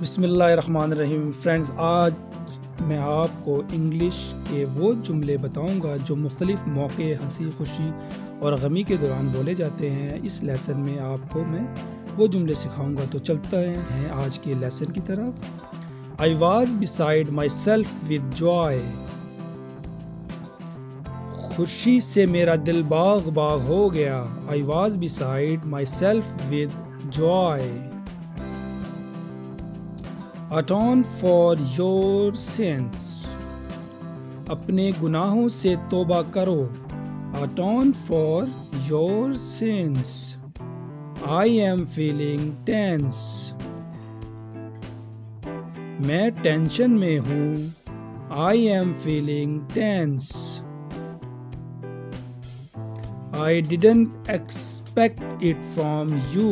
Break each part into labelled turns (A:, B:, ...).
A: बिस्मिल्लाहिर्रहमानिर्रहीम। फ्रेंड्स, आज मैं आपको इंग्लिश के वो जुमले बताऊंगा जो मुख्तलिफ मौके, हंसी खुशी और गमी के दौरान बोले जाते हैं। इस लेसन में आपको मैं वो जुमले सिखाऊंगा। तो चलते हैं आज के लेसन की तरफ। I was beside my self with Joy. खुशी से मेरा दिल बाग बाग हो गया। I was beside my self with Joy. Atone for your sins। अपने गुनाहों से तौबा करो। Atone for your sins। I am feeling tense। मैं टेंशन में हूँ। I am feeling tense। I didn't expect it from you।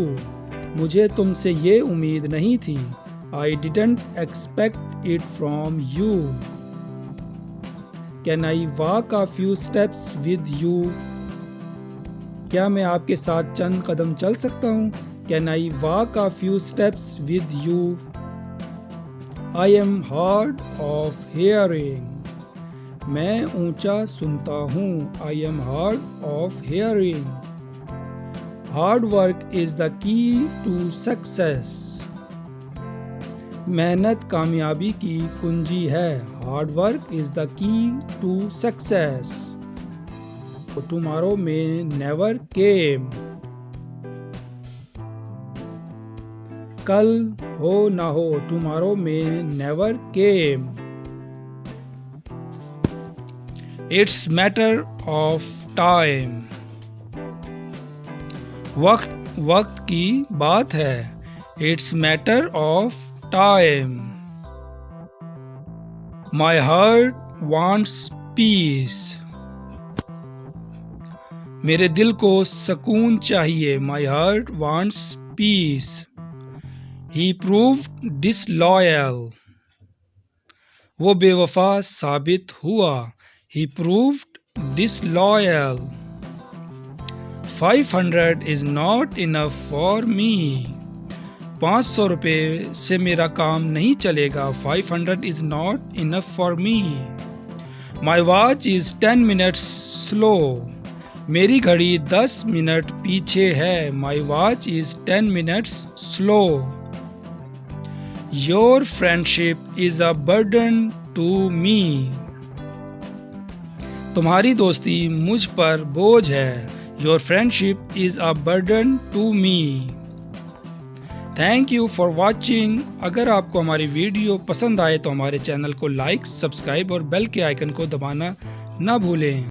A: मुझे तुमसे ये उम्मीद नहीं थी। I didn't expect it from you। Can I walk a few steps with you? क्या मैं आपके साथ चंद कदम चल सकता हूँ? Can I walk a few steps with you? I am hard of hearing। मैं ऊंचा सुनता हूँ। I am hard of hearing। Hard work is the key to success। मेहनत कामयाबी की कुंजी है। Hard work is the key to success. Tomorrow may never came. कल हो ना हो। Tomorrow may never came. It's matter of time. वक्त की बात है। It's matter of time। My heart wants peace। मेरे दिल को सुकून चाहिए। My heart wants peace। He proved disloyal। वो बेवफा साबित हुआ। He proved disloyal। 500 is not enough for me। 500 रुपये से मेरा काम नहीं चलेगा। 500 is not enough for me। My watch is 10 minutes slow। मेरी घड़ी 10 मिनट पीछे है। My watch is 10 minutes slow। Your friendship is a burden to me। तुम्हारी दोस्ती मुझ पर बोझ है। Your friendship is a burden to me। Thank you for watching. अगर आपको हमारी वीडियो पसंद आए तो हमारे चैनल को लाइक, सब्सक्राइब और बेल के आइकन को दबाना ना भूलें।